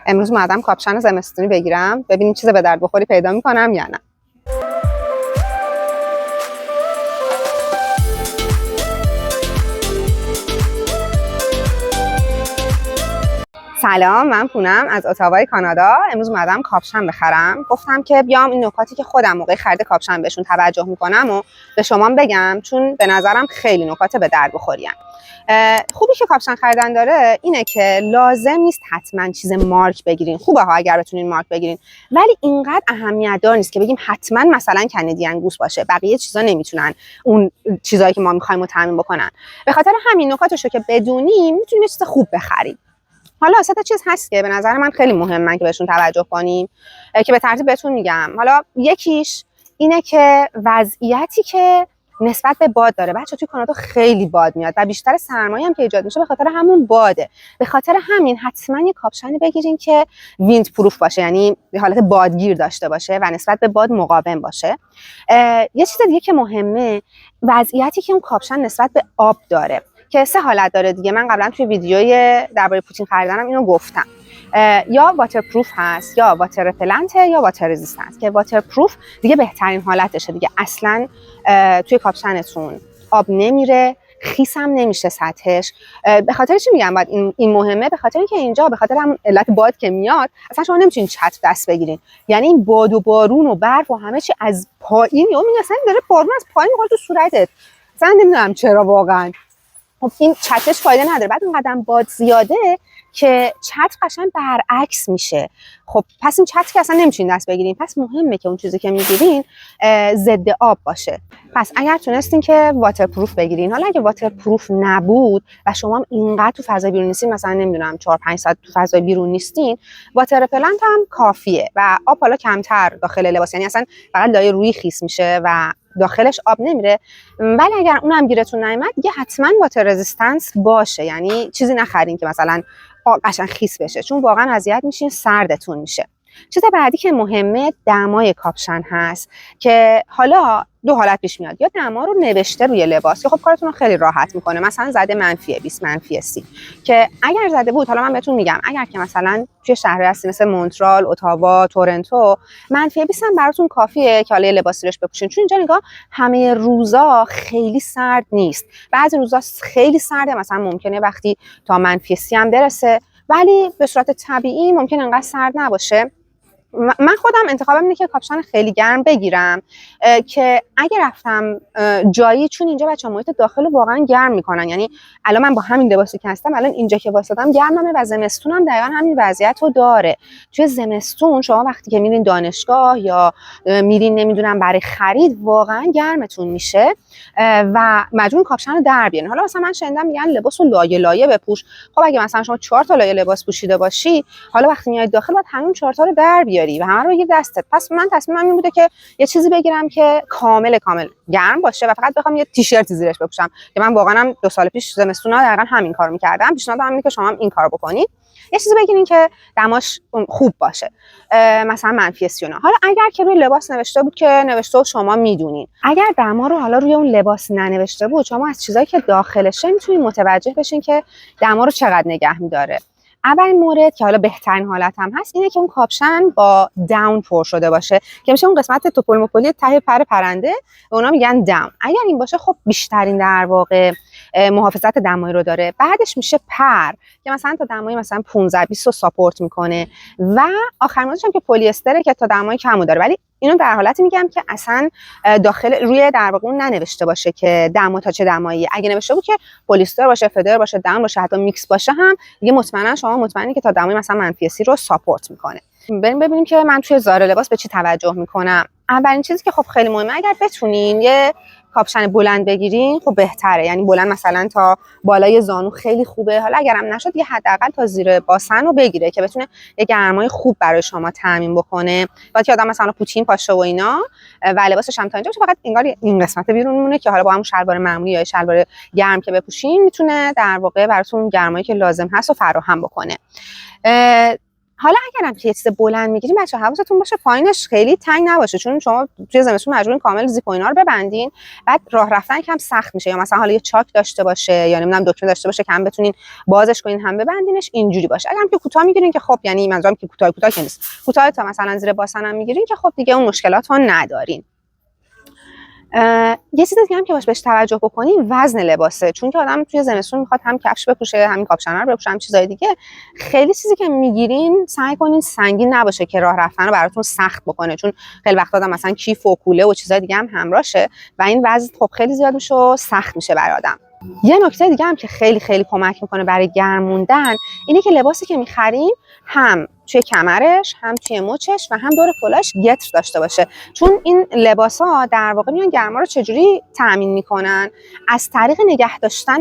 امروز اومدم کاپشن زمستونی بگیرم، ببینیم چیز به درد بخوری پیدا میکنم یا نه. سلام، من پونم از اتاوای کانادا. امروز اومدم کاپشن بخرم. گفتم که بیام این نکاتی که خودم موقع خرید کاپشن بهشون توجه میکنم و به شما بگم، چون به نظرم خیلی نکات به درد بخورین. خوبی که کاپشن خریدن داره اینه که لازم نیست حتما چیز مارک بگیرین. خوبه ها اگر بتونین مارک بگیرین، ولی اینقدر اهمیت دار نیست که بگیم حتما مثلا کندیان گوس باشه. بقیه چیزا نمیتونن اون چیزایی که ما میخوایم رو تامین بکنن. به خاطر همین نکاتشو که بدونیم میتونیم یه چیز خوب بخریم. حالا سه تا چیز هست که به نظر من خیلی مهمه که بهشون توجه کنیم، که به ترتیب بهتون میگم. حالا یکیش اینه که وضعیتی که نسبت به باد داره. بچه‌ها توی کانادا خیلی باد میاد و بیشتر سرمایه هم که ایجاد میشه به خاطر همون باده. به خاطر همین حتما یه کاپشنی بگیرین که ویند پروف باشه، یعنی به حالت بادگیر داشته باشه و نسبت به باد مقاوم باشه. یه چیز دیگه که مهمه، وضعیتی که اون کاپشن نسبت به آب داره، که سه حالت داره دیگه. من قبلا توی ویدیوی درباره پوتین خریدنم اینو گفتم. یا واترپروف هست، یا واتر رپلنت، یا واتر رزیستنت. که واترپروف دیگه بهترین حالتشه دیگه. اصلا توی کاپشنتون آب نمیره، خیس هم نمیشه سطحش. به خاطر چی میگم باید این مهمه؟ به خاطر اینکه اینجا به خاطر هم علت باد که میاد، اصلا شما نمیتونین چتر دست بگیرین. یعنی این باد و بارون و برف و همه چی از پایین، یا اصلا داره بارون از پایین میخوره تو صورتت. اصلا نمیدونم چرا واقعا. خب این چترش فایده نداره. بعد اون قدم باد زیاده که چتر قشنگ برعکس میشه. خب پس این چتر که اصلا نمیتونین دست بگیرین. پس مهمه که اون چیزی که میگیرین ضد آب باشه. پس اگر تونستین که واترپروف بگیرین. حالا اگه واترپروف نبود و شما اینقدر تو فضای بیرون نیستین، مثلا نمیدونم 4-5 ساعت تو فضای بیرون نیستین، واتر رپلنت هم کافیه و آب حالا کمتر داخل لباس، یعنی اصلا فقط لایه روی خیس میشه و داخلش آب نمیره. ولی اگر اونم گیرتون نیامد، دیگه حتما واتر رزिस्टنس باشه. یعنی چیزی نخرین که مثلا قشنگ خیس بشه، چون واقعا اذیت میشین، سردتون میشه. چیز بعدی که مهمه دمای کاپشن هست، که حالا دو حالت پیش میاد. یا دما رو نوشته روی لباس که خب کارتون رو خیلی راحت میکنه، مثلا زده -20 -30، که اگر زده بود، حالا من بهتون میگم اگر که مثلا توی شهرهای هستی مثل مونترال، اتاوا، تورنتو، -20 هم براتون کافیه که حالا لباسی روش بپوشین، چون اینجا نگاه همه روزا خیلی سرد نیست. بعضی روزا خیلی سرده، مثلا ممکنه وقتی تا -30 هم برسه، ولی به صورت طبیعی ممکن انقدر سرد نباشه. من خودم انتخابم اینه که کاپشن خیلی گرم بگیرم، که اگه رفتم جایی، چون اینجا بچه‌ها محیط داخل رو واقعا گرم میکنن. یعنی الان من با همین لباسی که هستم الان اینجا که واسادم گرمه و زمستونم دقیقاً همین وضعیت رو داره. توی زمستون شما وقتی که میرین دانشگاه یا میرین نمیدونم برای خرید، واقعا گرمتون میشه و مجبور کاپشن رو در بیارین. حالا مثلا من شنیدم میگن لباس رو لایه لایه بپوش. خب اگه مثلا شما 4 تا لایه لباس پوشیده باشی، حالا وقتی میای داخل باید همون 4 تا رو در بیاری و همه رو بگیر دستت. پس من تصمیمم این بوده که یه چیزی بگیرم که کامل گرم باشه و فقط بخوام یه تیشرت زیرش بپوشم، که من واقعا هم 2 سال پیش زمستونا دقیقاً همین کارو می‌کردم. پیشنهادم اینه که شما هم این کارو بکنید. یه چیزی بگیرین که دماش خوب باشه، مثلا -30. حالا اگر که روی لباس نوشته بود که نوشته و شما میدونین، اگر دما رو حالا روی اون لباس ننوشته بود، شما از چیزایی که داخلشه میتونین متوجه بشین که دما رو چقدر نگه می‌داره. اولین مورد که حالا بهترین حالت هم هست اینه که اون کاپشن با داون پر شده باشه، که میشه اون قسمت توپل مپلی ته پر پرنده، به اونا میگن داون. اگر این باشه خب بیشترین در واقع محافظت دمایی رو داره. بعدش میشه پر، که مثلا تا دمای مثلا 15-20 رو ساپورت میکنه، و آخر موردش هم که پلی استره که تا دمای کمو داره. ولی اینو در حالتی میگم که اصلا داخل روی در واقع اون ننوشته باشه که دما تا چه دمایی. اگه نوشته بود که پلیستر باشه، فدر باشه، داون باشه، حتی میکس باشه، هم دیگه مطمئنا شما مطمئنی که تا دمای مثلا -30 رو ساپورت میکنه. بریم ببینیم که من توی زار لباس به چی توجه میکنم. اولین چیزی که خب خیلی مهمه، اگر بتونین یه کاپشن بلند بگیرین خب بهتره. یعنی بلند مثلا تا بالای زانو خیلی خوبه. حالا اگرم نشد یه حداقل تا زیر باسن رو بگیره که بتونه یه گرمای خوب برای شما تامین بکنه. بعد که آدم مثلا پوتین پاشه و اینا و لباسش هم تا اینجا فقط انگار این قسمت بیرون میمونه، که حالا با همون شلوار معمولی یا شلوار گرم که بپوشین میتونه در واقع براتون گرمایی که لازم هست رو فراهم بکنه. حالا اگرم که یه چیز بلند میگیرین بچه حواستون باشه پایینش خیلی تنگ نباشه، چون شما توی زمستون مجبورین کامل زیپ و اینا رو ببندین، بعد راه رفتن کم سخت میشه. یا مثلا حالا یه چاک داشته باشه یا نمیدونم دکمه داشته باشه که هم بتونین بازش کنین هم ببندینش، اینجوری باشه. اگرم که کوتاه میگیرین که خب یعنی منظورم که کوتاه که نیست، کوتاه تا مثلا زیر باسن هم میگیرین که خب دیگه اون مشکلات رو ندارین. یه چیز دیگه هم که باید بهش توجه بکنین وزن لباسه، چون که آدم توی زمستون میخواد هم کفش بپوشه، همین کاپشن رو بپوشه، هم چیزای دیگه. خیلی چیزی که میگیرین سعی کنین سنگین نباشه که راه رفتن رو براتون سخت بکنه، چون خیلی وقتا آدم مثلا کیف و کوله و چیزای دیگه هم همراهشه و این وزن خب خیلی زیاد میشه و سخت میشه برای آدم. یه نکته دیگه هم که خیلی خیلی کمک میکنه برای گرم موندن اینه که لباسی که میخریم هم توی کمرش، هم توی مچش و هم دور کلاهش گتر داشته باشه، چون این لباسا در واقع میان گرما رو چجوری تامین میکنن؟ از طریق نگه داشتن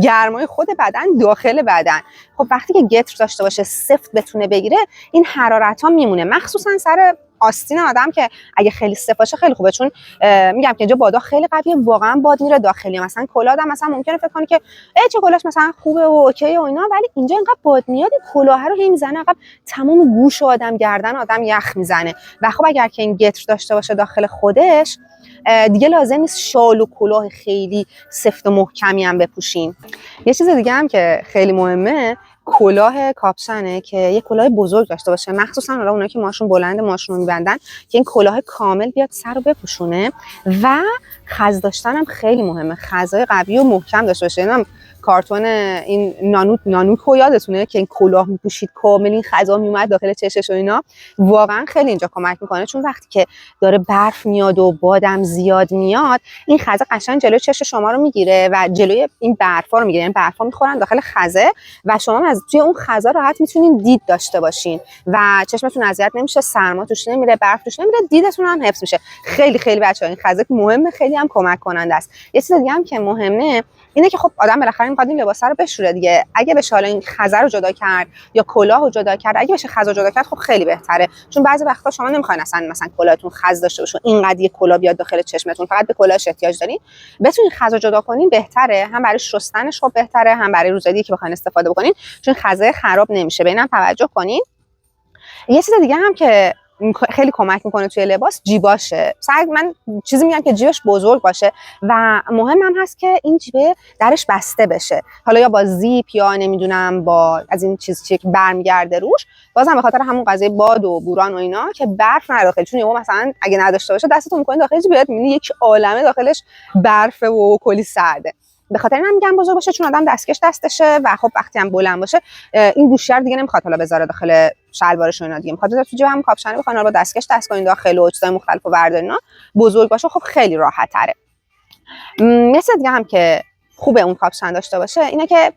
گرمای خود بدن داخل بدن. خب وقتی که گتر داشته باشه، سفت بتونه بگیره، این حرارت ها میمونه، مخصوصا سر آستین آدم که اگه خیلی سفت باشه خیلی خوبه، چون میگم که اینجا بادا خیلی قویه، واقعا باد میره داخلی. مثلا کلاه آدم مثلا ممکنه فکر کنه که چه کلاهش مثلا خوبه و اوکی و اینا، ولی اینجا اینقدر باد میاد کلاه رو هی میزنه عقب، تمام گوش آدم، گردن آدم یخ میزنه. و خب اگر که این گتر داشته باشه داخل خودش، دیگه لازم نیست شال و کلاه خیلی سفت و محکمی هم بپوشین. یه چیز دیگه هم که خیلی مهمه کلاه کاپشنه که یه کلاه بزرگ داشته باشه، مخصوصا حالا اونایی که ماشون بلند ماشون رو میبندن، که این کلاه کامل بیاد سر رو بپوشونه. و خز داشتن هم خیلی مهمه، خزای قوی و محکم داشته باشه. اینم کارتون این نانوک رو یادتونه که این کلاه میپوشید کامل این خزا میومد داخل چشش و اینا، واقعا خیلی اینجا کمک میکنه، چون وقتی که داره برف میاد و بادم زیاد میاد، این خزه قشنگ جلوی چش شما رو میگیره و جلوی این برفا رو میگیره، یعنی برفا میخورن داخل خزه و شما از توی اون خزا راحت میتونین دید داشته باشین و چشمتون اذیت نمیشه، سرما توش نمیره، برف توش نمیره، دیدتون هم حفظ میشه. خیلی خیلی بچه‌ها این خزه مهمه، خیلی هم کمک کننده است. یه چیز دیگه هم که مهمه اینه که خب آدم بالاخره میخواد این لباسا رو بشوره دیگه. اگه بشه حالا این خزه رو جدا کرد یا کلاه رو جدا کرد، اگه بشه خزه جدا کرد خب خیلی بهتره، چون بعضی وقتا شما نمیخواین مثلا کلاهتون خز داشته باشه، اینقدر یه کلاه بیاد داخل چشمتون، فقط به کلاهش احتیاج دارین، بتونین خزه جدا کنین بهتره، هم برای شستنش خب بهتره، هم برای روزایی که بخواین استفاده بکنین، چون خزه خراب نمیشه. به اینم توجه کنین. یه چیز دیگه هم که خیلی کمک میکنه توی لباس جیباشه. من چیزی میگم که جیبش بزرگ باشه و مهم هم هست که این جیبه درش بسته بشه، حالا یا با زیپ یا نمیدونم با از این چیزی که برمیگرده روش، بازم به خاطر همون قضیه باد و بوران و اینا که برف نره داخل، چون یهو مثلا اگه نداشته باشه دستتون میکنین داخل جیبت میبینی یک عالمه داخلش برف و کلی سرده. به خاطر اینم میگم بزرگ باشه، چون آدم دستکش دستشه و خب وقتی هم بلند باشه این گوشی رو دیگه نمیخواد حالا بذاره داخل شلوارش و اینا، دیگه میخواد بذاره تو جیب هم کاپشن بخواد با دستکش دست کنین داخل و چیزای مختلفو بردارین. بزرگ باشه خب خیلی راحت تره. مثل دیگه هم که خوبه اون کاپشن داشته باشه اینه که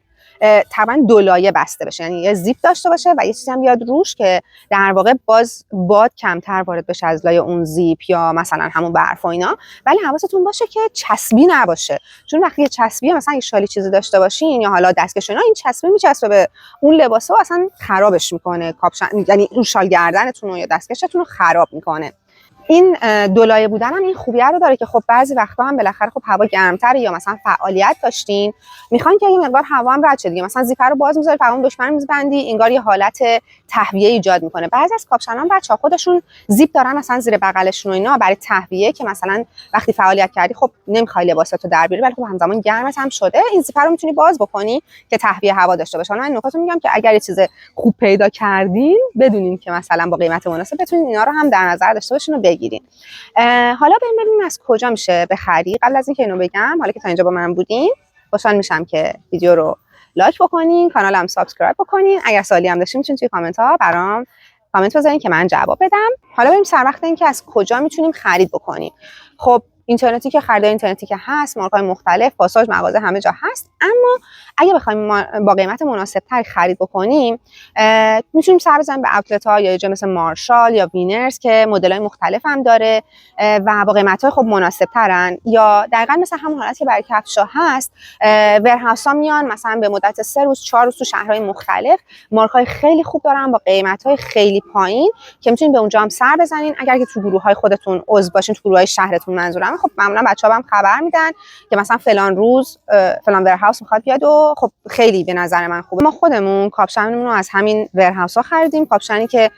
طبعا دو لایه بسته بشه، یعنی یه زیپ داشته باشه و یه چیزی هم بیاد روش که در واقع باز باد کمتر وارد بشه از لایه اون زیپ یا مثلا همون برف و اینا. ولی حواستون باشه که چسبی نباشه، چون وقتی چسبی مثلا یه شالی چیزی داشته باشین یا حالا دستکش اینا، این چسبی میچسبه به اون لباس و اصلا خرابش میکنه، کاپشن یعنی اون شال گردنتون یا دستکشتون رو خراب میکنه. این دولایه بودن هم این خوبیه رو داره که خب بعضی وقتا هم بالاخره خب هوا گرمتره یا مثلا فعالیت داشتین، میخواین که یه مقدار هوا هم رد شه دیگه، مثلا زیپ رو باز میذاری فقط دشمن میزبندی، انگار یه حالت تهویه ایجاد میکنه. بعضی از کاپشنان بچه‌ها خودشون زیپ دارن مثلا زیر بغلشون و اینا برای تهویه، که مثلا وقتی فعالیت کردی خب نمیخوای لباساتو در بیاری ولی خب همزمان گرمت هم شده، این زیپ رو میتونی باز بکنی که تهویه هوا داشته باشه. من نکاتو میگم که اگر یه چیز خوب پیدا کردین بدونین که مثلا با قیمت مناسب بتونین اینا رو هم در نظر داشته باشین و بگیرین. حالا بریم ببینیم از کجا میشه بخری. قبل از اینکه اینو بگم، حالا که تا اینجا با من بودین، خوشحال میشم که ویدیو رو لایک بکنین، کانالم سابسکرایب بکنین. اگر سوالی هم داشتین میتونین توی کامنت ها برام کامنت بذارین که من جواب بدم. حالا بریم سر وقت اینکه از کجا میتونیم خرید بکنیم. خب اینترنتی که خرید اینترنتی که هست، مارک‌های مختلف، پاساژ، مغازه همه جا هست، اما اگه بخوایم با قیمت مناسب‌تر خرید بکنیم میتونیم سر بزنیم به اوتلت ها یا یه جا مثل مارشال یا وینرز که مدل‌های مختلف هم داره و با قیمت‌های خب مناسب‌ترن، یا دقیقاً مثل همون حالتی که برای کفش‌ها هست ورهاوس‌ها میان مثلا به مدت 3 روز 4 روز تو شهرهای مختلف مارک‌های خیلی خوب دارن با قیمت‌های خیلی پایین که میتونید به اونجا هم سر بزنین. اگر که تو گروه‌های خودتون عضو باشین، تو گروه‌های شهرتون منظورم، میکنم، خب معمولا بچه‌ها هم خبر میدن که مثلا فلان روز فلان ورهاوس میخواد بیاد و خب خیلی به نظر من خوبه. ما خودمون کاپشنمون رو از همین ورهاوس ها خریدیم. کاپشنی که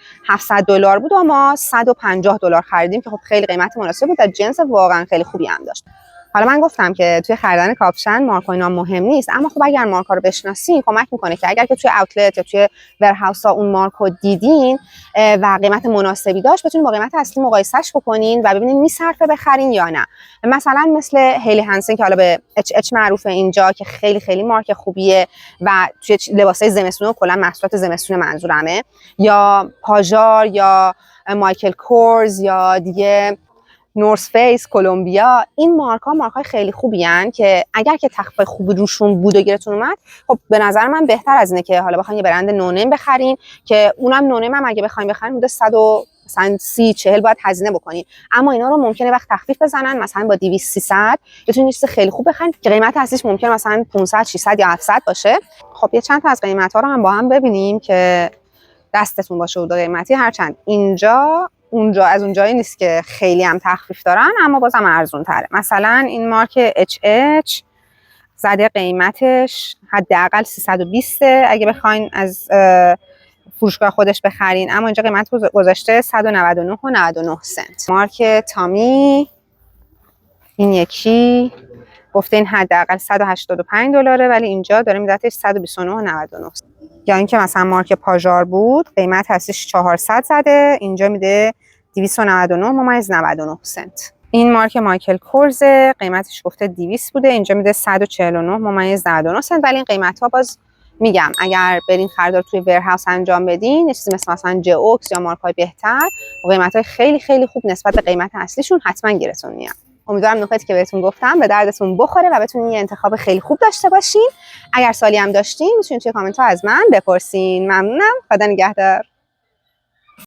$700 بود و ما $150 خریدیم که خب خیلی قیمت مناسب بود و جنس واقعا خیلی خوبی هم داشت. حالا من گفتم که توی خریدن کاپشن مارک و اینا مهم نیست، اما خب اگر مارکا رو بشناسین کمک میکنه که اگر که توی اوتلت یا توی ورهاوس ها اون مارک رو دیدین و قیمت مناسبی داشت بتونین با قیمت اصلی مقایسهش بکنین و ببینین میصرفه بخرین یا نه. مثلا مثل هیلی هانسن که حالا به اچ معروفه اینجا که خیلی خیلی مارک خوبیه و توی لباسای زمستون و کلا محصولات زمستون منظورمه، یا پاژار یا مایکل کورز یا دیگه نورس فیس، کلمبیا، این مارک‌های خیلی خوبی ان که اگر که تخفیف خوبی روشون بود و گیرتون اومد، خب به نظر من بهتر از اینه که حالا بخواید یه برند نونیم بخرین که اونم نونیم هم اگه بخواید بخرین بوده 130-40 باید هزینه بکنین، اما اینا رو ممکنه وقت تخفیف بزنن مثلا با 200-300 بتونید چیز خیلی خوب بخرین که قیمت اصلیش ممکنه مثلا 500-600 یا 700 باشه. خب یه چند تا از قیمت‌ها رو هم با هم ببینیم که دستتون باشه حدود قیمتی. هرچند اونجا از اونجایی نیست که خیلی هم تخفیف دارن، اما بازم ارزون تره. مثلا این مارک HH زده قیمتش حداقل 320 اگه بخواین از فروشگاه خودش بخرین، اما اینجا قیمت گذاشته 199.99 سنت. مارک تامی این یکی گفته این حداقل $185 ولی اینجا داره میدهش 129.99. یا اینکه مثلا مارک پاژار بود قیمت هستش 400 زده، اینجا میده 299.99 سنت. این مارک مایکل کورز قیمتش گفته 200 بوده، اینجا میده 149.99 سنت. ولی این قیمت ها باز میگم اگر برین خریدار توی ورهاوس انجام بدین، چیزی مثلا جئوکس یا مارک های بهتر با قیمت های خیلی خیلی خوب نسبت به قیمت اصلیشون حتما گیرتون میاد. امیدوارم نکاتی که بهتون گفتم به دردتون بخوره و بتونین یه انتخاب خیلی خوب داشته باشین. اگر سوالی هم داشتین میتونین توی کامنت ها از من بپرسین. ممنونم. خدا نگهدار.